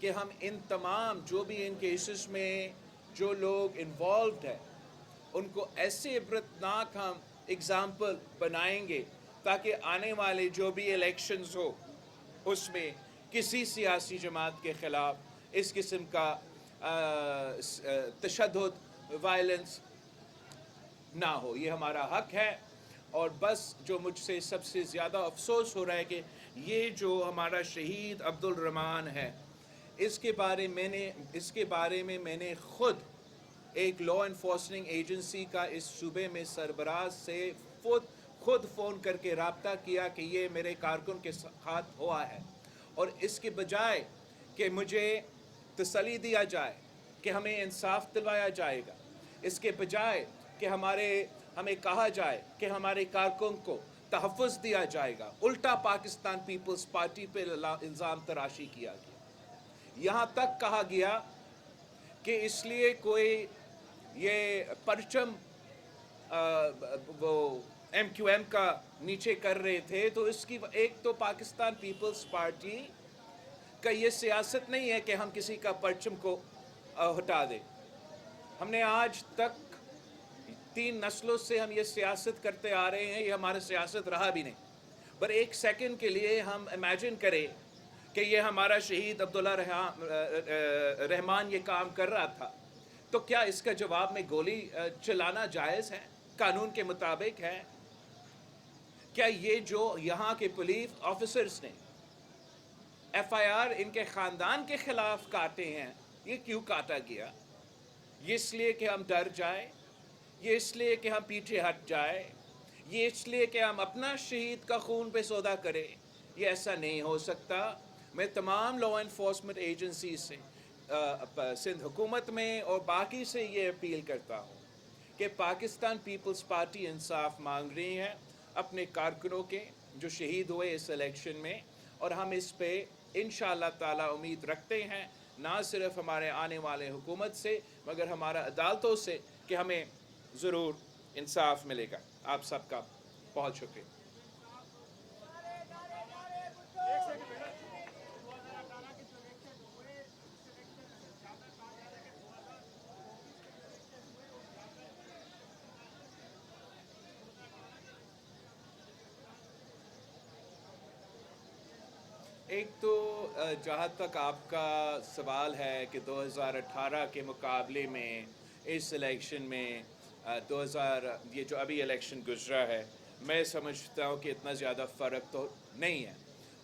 کہ ہم ان تمام جو بھی ان کیسز میں جو لوگ انوالوڈ ہیں ان کو ایسے عبرتناک ہم اگزامپل بنائیں گے تاکہ آنے والے جو بھی الیکشنز ہو اس میں کسی سیاسی جماعت کے خلاف اس قسم کا تشدد وائلنس نہ ہو. یہ ہمارا حق ہے. اور بس جو مجھ سے سب سے زیادہ افسوس ہو رہا ہے کہ یہ جو ہمارا شہید عبدالرحمن ہے اس کے بارے میں میں نے خود ایک لا انفورسمنٹ ایجنسی کا اس صوبے میں سربراہ سے خود فون کر کے رابطہ کیا کہ یہ میرے کارکن کے ساتھ ہوا ہے، اور اس کے بجائے کہ مجھے تسلی دیا جائے کہ ہمیں انصاف دلوایا جائے گا، اس کے بجائے کہ ہمیں کہا جائے کہ ہمارے کارکن کو تحفظ دیا جائے گا، الٹا پاکستان پیپلز پارٹی پہ الزام تراشی کیا گیا. یہاں تک کہا گیا کہ اس لیے کوئی یہ پرچم وہ ایم کیو ایم کا نیچے کر رہے تھے تو اس کی ایک تو پاکستان پیپلز پارٹی کا یہ سیاست نہیں ہے کہ ہم کسی کا پرچم کو ہٹا دیں. ہم نے آج تک 3 نسلوں سے ہم یہ سیاست کرتے آ رہے ہیں، یہ ہمارا سیاست رہا بھی نہیں. پر ایک سیکنڈ کے لیے ہم امیجن کریں کہ یہ ہمارا شہید عبداللہ رحمان یہ کام کر رہا تھا تو کیا اس کا جواب میں گولی چلانا جائز ہے؟ قانون کے مطابق ہے؟ کیا یہ جو یہاں کے پولیس آفیسرز نے ایف آئی آر ان کے خاندان کے خلاف کاٹے ہیں، یہ کیوں کاٹا گیا؟ یہ اس لیے کہ ہم ڈر جائیں؟ یہ اس لیے کہ ہم پیچھے ہٹ جائیں؟ یہ اس لیے کہ ہم اپنا شہید کا خون پہ سودا کریں؟ یہ ایسا نہیں ہو سکتا. میں تمام لا انفورسمنٹ ایجنسی سے سندھ حکومت میں اور باقی سے یہ اپیل کرتا ہوں کہ پاکستان پیپلز پارٹی انصاف مانگ رہی ہے اپنے کارکنوں کے جو شہید ہوئے اس الیکشن میں، اور ہم اس پہ انشاءاللہ تعالی امید رکھتے ہیں نہ صرف ہمارے آنے والے حکومت سے مگر ہمارا عدالتوں سے کہ ہمیں ضرور انصاف ملے گا. آپ سب کا بہت شکریہ. ایک تو جہاں تک آپ کا سوال ہے کہ 2018 کے مقابلے میں اس الیکشن میں یہ جو ابھی الیکشن گزرا ہے میں سمجھتا ہوں کہ اتنا زیادہ فرق تو نہیں ہے.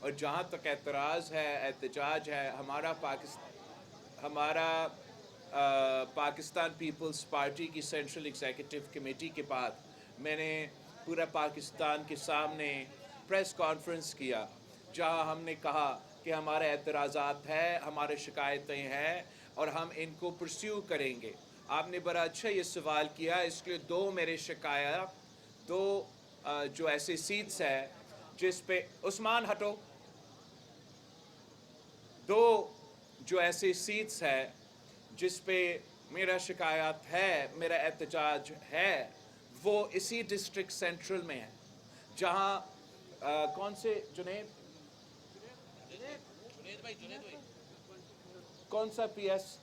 اور جہاں تک اعتراض ہے احتجاج ہے ہمارا پاکستان پیپلز پارٹی کی سینٹرل ایگزیکٹو کمیٹی کے بعد میں نے پورا پاکستان کے سامنے پریس کانفرنس کیا جہاں ہم نے کہا کہ ہمارے اعتراضات ہیں، ہمارے شکایتیں ہیں اور ہم ان کو پرسیو کریں گے. آپ نے بڑا اچھا یہ سوال کیا، اس کے 2 میرے شکایات 2 جو ایسے سیٹس ہیں جس پہ عثمان ہٹو 2 جو ایسے سیٹس ہیں جس پہ میرا شکایات ہے، میرا احتجاج ہے، وہ اسی ڈسٹرکٹ سینٹرل میں ہے جہاں کون سے جنید کون سا پی ایس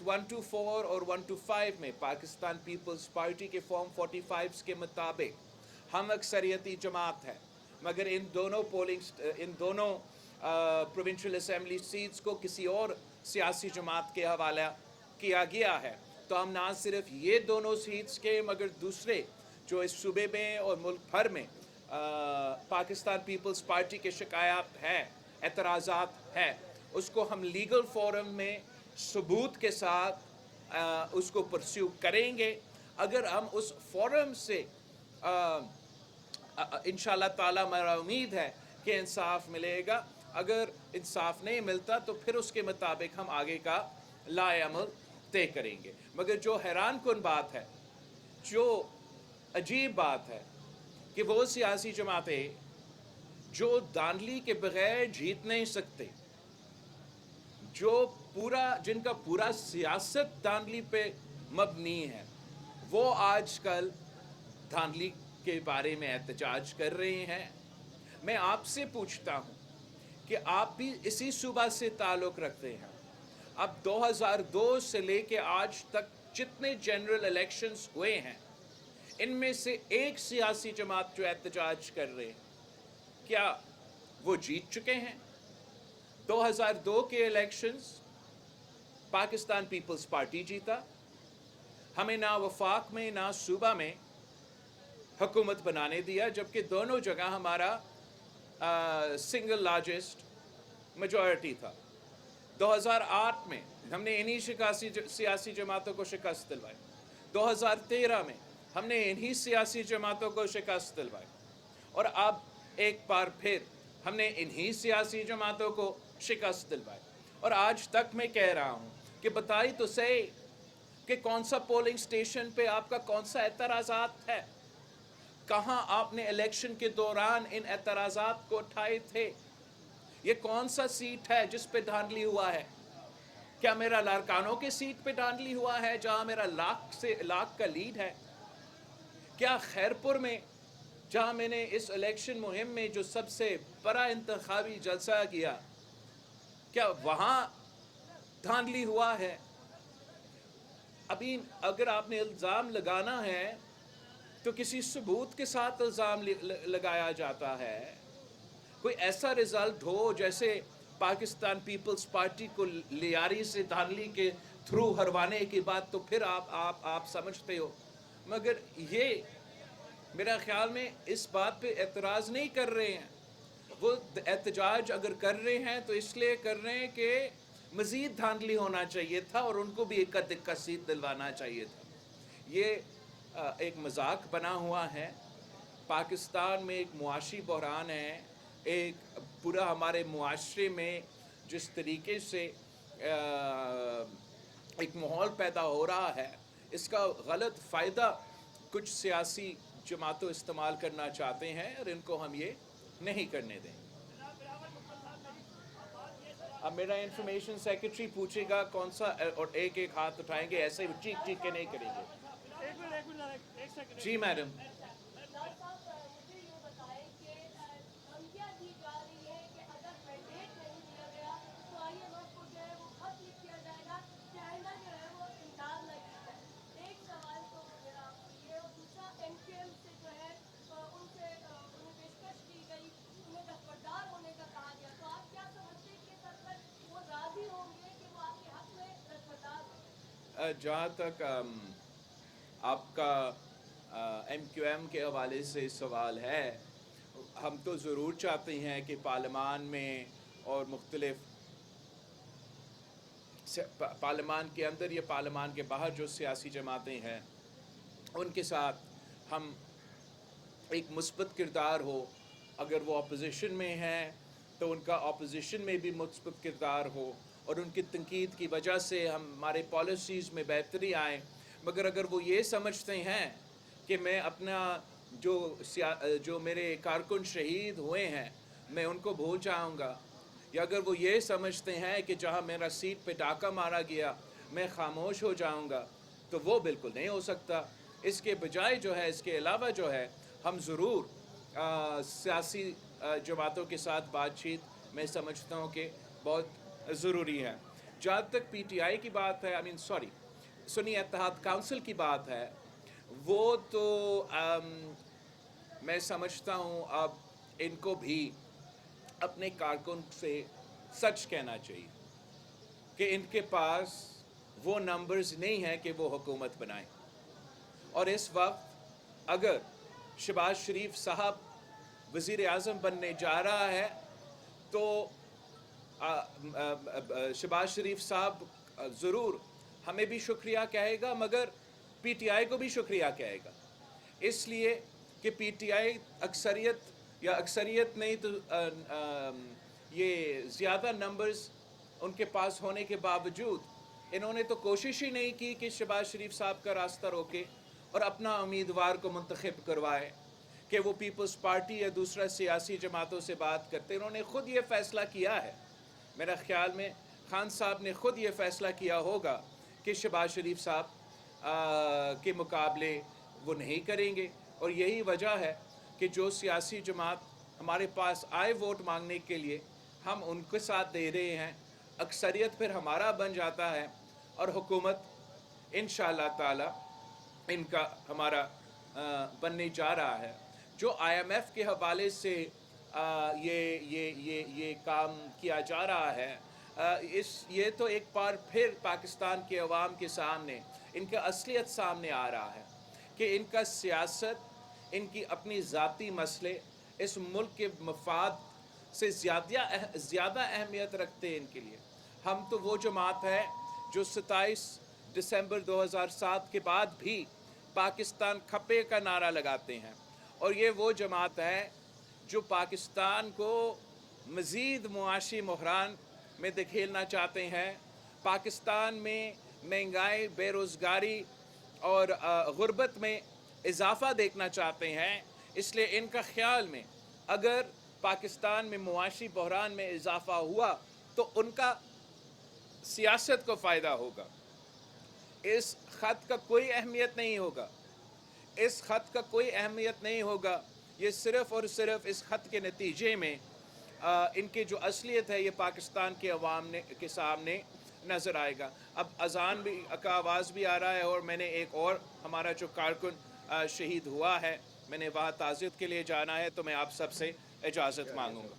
124 اور 125 میں پاکستان پیپلز پارٹی کے فارم 45 کے مطابق ہم اکثریتی جماعت ہے مگر ان دونوں پروونشل اسمبلی سیٹس کو کسی اور سیاسی جماعت کے حوالہ کیا گیا ہے. تو ہم نہ صرف یہ دونوں سیٹس کے مگر دوسرے جو اس صوبے میں اور ملک بھر میں پاکستان پیپلز پارٹی کے شکایات ہیں، اعتراضات ہیں، اس کو ہم لیگل فورم میں ثبوت کے ساتھ اس کو پرسیو کریں گے. اگر ہم اس فورم سے انشاءاللہ تعالی میرا امید ہے کہ انصاف ملے گا. اگر انصاف نہیں ملتا تو پھر اس کے مطابق ہم آگے کا لائحہ عمل طے کریں گے. مگر جو حیران کن بات ہے، جو عجیب بات ہے کہ وہ سیاسی جماعتیں جو دھاندلی کے بغیر جیت نہیں سکتے، جن کا پورا سیاست دھاندلی پہ مبنی ہے، وہ آج کل دھاندلی کے بارے میں احتجاج کر رہے ہیں. میں آپ سے پوچھتا ہوں کہ آپ بھی اسی صوبہ سے تعلق رکھتے ہیں. اب 2002 سے لے کے آج تک جتنے جنرل الیکشنز ہوئے ہیں ان میں سے ایک سیاسی جماعت جو احتجاج کر رہے ہیں کیا وہ جیت چکے ہیں؟ 2002 کے الیکشنز پاکستان پیپلز پارٹی جیتا. ہمیں نہ وفاق میں نہ صوبہ میں حکومت بنانے دیا، جبکہ دونوں جگہ ہمارا سنگل لارجسٹ میجورٹی تھا. 2008 میں ہم نے انہی سیاسی جماعتوں کو شکست دلوائی. 2013 میں ہم نے انہی سیاسی جماعتوں کو شکست دلوائی. اور اب ایک بار پھر ہم نے انہی سیاسی جماعتوں کو شکست دلوائی. اور آج تک میں کہہ رہا ہوں کہ بتائی تو صحیح کہ کون سا پولنگ سٹیشن پہ آپ کا کون سا اعتراضات ہے، کہاں آپ نے الیکشن کے دوران ان اعتراضات کو اٹھائے تھے. یہ کون سا سیٹ ہے جس پہ دھاندلی ہوا ہے؟ کیا میرا لارکانوں کے سیٹ پہ دھاندلی ہوا ہے جہاں میرا لاکھ کا لیڈ ہے؟ کیا خیرپور میں جہاں میں نے اس الیکشن مہم میں جو سب سے بڑا انتخابی جلسہ کیا، کیا وہاں دھاندلی ہوا ہے؟ ابھی اگر آپ نے الزام لگانا ہے تو کسی ثبوت کے ساتھ الزام لگایا جاتا ہے. کوئی ایسا رزلٹ ہو جیسے پاکستان پیپلز پارٹی کو لیاری سے دھاندلی کے تھرو ہروانے کی بات، تو پھر آپ سمجھتے ہو. مگر یہ میرا خیال میں اس بات پہ اعتراض نہیں کر رہے ہیں. وہ احتجاج اگر کر رہے ہیں تو اس لیے کر رہے ہیں کہ مزید دھاندلی ہونا چاہیے تھا اور ان کو بھی ایک دکہ سیٹ دلوانا چاہیے تھا. یہ ایک مذاق بنا ہوا ہے. پاکستان میں ایک معاشی بحران ہے، ایک پورا ہمارے معاشرے میں جس طریقے سے ایک ماحول پیدا ہو رہا ہے، اس کا غلط فائدہ کچھ سیاسی جماعتوں استعمال کرنا چاہتے ہیں اور ان کو ہم یہ نہیں کرنے دیں. اب میرا انفارمیشن سیکرٹری پوچھے گا کون سا، اور ایک ایک ہاتھ اٹھائیں گے، ایسے چیک چیک کے نہیں کریں گے. جی میڈم. جہاں تک آپ کا ایم کیو ایم کے حوالے سے سوال ہے، ہم تو ضرور چاہتے ہیں کہ پارلیمان میں اور مختلف پارلیمان کے اندر یا پارلیمان کے باہر جو سیاسی جماعتیں ہیں ان کے ساتھ ہم ایک مثبت کردار ہو. اگر وہ اپوزیشن میں ہیں تو ان کا اپوزیشن میں بھی مثبت کردار ہو اور ان کی تنقید کی وجہ سے ہمارے پالیسیز میں بہتری آئے. مگر اگر وہ یہ سمجھتے ہیں کہ میں اپنا جو میرے کارکن شہید ہوئے ہیں میں ان کو بھول جاؤں گا، یا اگر وہ یہ سمجھتے ہیں کہ جہاں میرا سیٹ پہ ڈاکہ مارا گیا میں خاموش ہو جاؤں گا، تو وہ بالکل نہیں ہو سکتا. اس کے بجائے جو ہے، اس کے علاوہ جو ہے، ہم ضرور سیاسی جماعتوں کے ساتھ بات چیت میں سمجھتا ہوں کہ بہت ضروری ہے. جہاں تک پی ٹی آئی کی بات ہے، سنی اتحاد کونسل کی بات ہے، وہ تو میں سمجھتا ہوں اب ان کو بھی اپنے کارکن سے سچ کہنا چاہیے کہ ان کے پاس وہ نمبرز نہیں ہیں کہ وہ حکومت بنائیں. اور اس وقت اگر شہباز شریف صاحب وزیر اعظم بننے جا رہا ہے تو شہباز شریف صاحب ضرور ہمیں بھی شکریہ کہے گا، مگر پی ٹی آئی کو بھی شکریہ کہے گا. اس لیے کہ پی ٹی آئی اکثریت نہیں تو یہ زیادہ نمبرز ان کے پاس ہونے کے باوجود انہوں نے تو کوشش ہی نہیں کی کہ شہباز شریف صاحب کا راستہ روکے اور اپنا امیدوار کو منتخب کروائے کہ وہ پیپلز پارٹی یا دوسرا سیاسی جماعتوں سے بات کرتے. انہوں نے خود یہ فیصلہ کیا ہے. میرا خیال میں خان صاحب نے خود یہ فیصلہ کیا ہوگا کہ شہباز شریف صاحب کے مقابلے وہ نہیں کریں گے. اور یہی وجہ ہے کہ جو سیاسی جماعت ہمارے پاس آئے ووٹ مانگنے کے لیے، ہم ان کے ساتھ دے رہے ہیں, اکثریت پھر ہمارا بن جاتا ہے, اور حکومت انشاءاللہ تعالی ان کا ہمارا بننے جا رہا ہے. جو آئی ایم ایف کے حوالے سے یہ کام کیا جا رہا ہے, یہ تو ایک بار پھر پاکستان کے عوام کے سامنے ان کا اصلیت سامنے آ رہا ہے کہ ان کا سیاست, ان کی اپنی ذاتی مسئلے اس ملک کے مفاد سے زیادہ اہمیت رکھتے ہیں ان کے لیے. ہم تو وہ جماعت ہے جو 27 دسمبر 2007 کے بعد بھی پاکستان کھپے کا نعرہ لگاتے ہیں, اور یہ وہ جماعت ہے جو پاکستان کو مزید معاشی بحران میں دھکیلنا چاہتے ہیں, پاکستان میں مہنگائی, بے روزگاری اور غربت میں اضافہ دیکھنا چاہتے ہیں. اس لیے ان کا خیال میں اگر پاکستان میں معاشی بحران میں اضافہ ہوا تو ان کا سیاست کو فائدہ ہوگا. اس خط کا کوئی اہمیت نہیں ہوگا, اس خط کا کوئی اہمیت نہیں ہوگا. یہ صرف اور صرف اس خط کے نتیجے میں ان کی جو اصلیت ہے یہ پاکستان کے عوام کے سامنے نظر آئے گا. اب اذان بھی کا آواز بھی آ رہا ہے, اور میں نے ایک اور ہمارا جو کارکن شہید ہوا ہے, میں نے وہاں تعزیت کے لیے جانا ہے, تو میں آپ سب سے اجازت مانگوں گا.